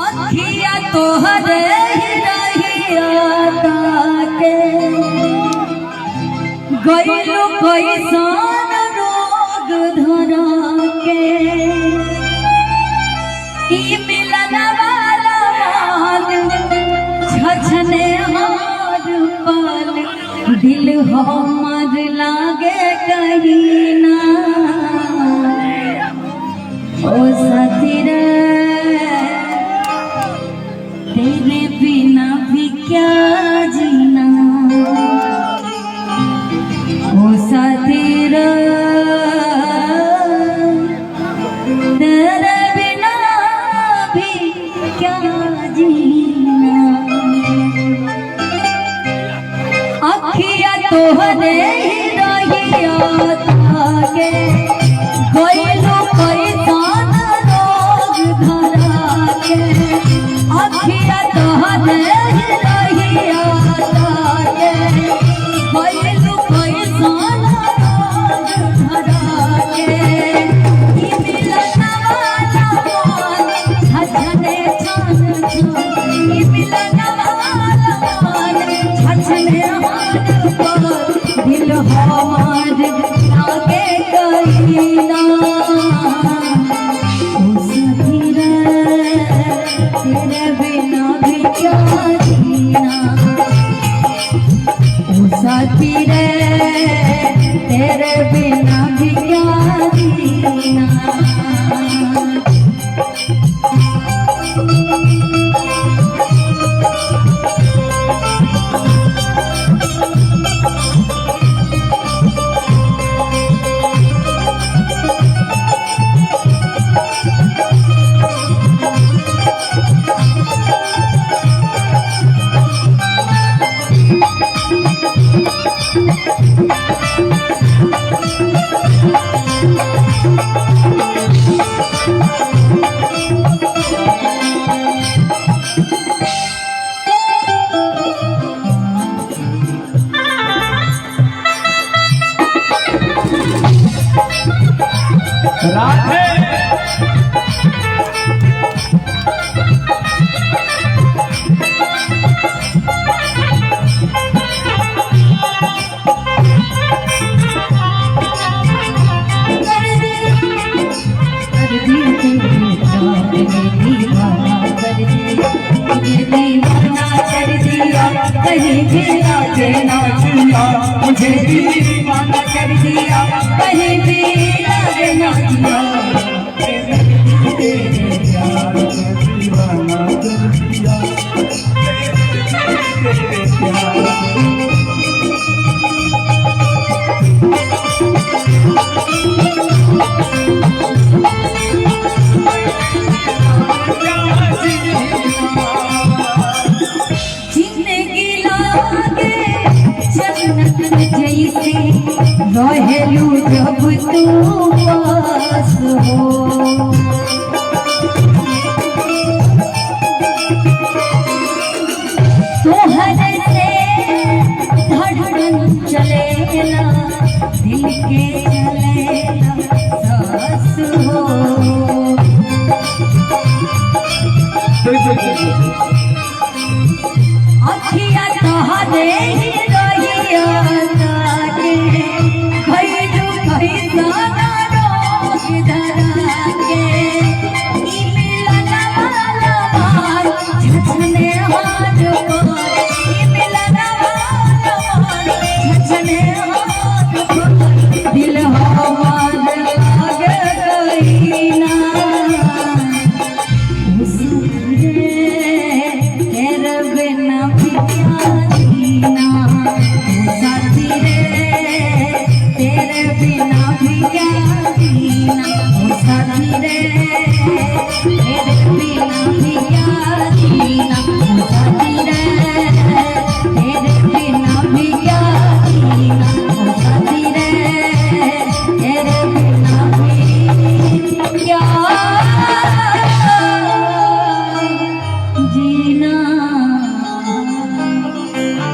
अखिया तोहरे रहिया ताके गइलो कैसन रोग धरा के ई मिलन वाला मान छछने हार पाल दिल हमर लागे कहीं ना ओ साथी रे तेरे बिना भी क्या जीना ओ साथी रे तेरे बिना भी क्या जीना अखिया तोहरे रहिया ताके गइलो कैसन रोग धरा के अखिया तोहरे रहिया ताके गइलो कैसन रोग धरा के ई मिलन वाला मान छछने छान छान ई मिलन वाला मान छछने हाथ पर दिल हमार लागे कहीं ना ओ साथी रे तेरे बिना भी क्या जीना ओ साथी रे तेरे बिना भी क्या जीना राधे कहीं भी आके ना जिया मुझे दीवाना कर दिया कहीं भी आके ना जिया दीवाना कर दिया जैसे रहेलू जब तू पास हो तोहर से धड़कन चलेला दिल के चलेला सांस हो अखिया तोहरे रहिया ताके गइलो कैसन रोग धरा के ई मिलन वाला मान छछने हाथ पर ई मिलन वाला मान छछने हाथ पर दिल हमार लागे कहीं ना तेरे बिना भी क्या जीना ओ साथी रे तेरे बिना भी क्या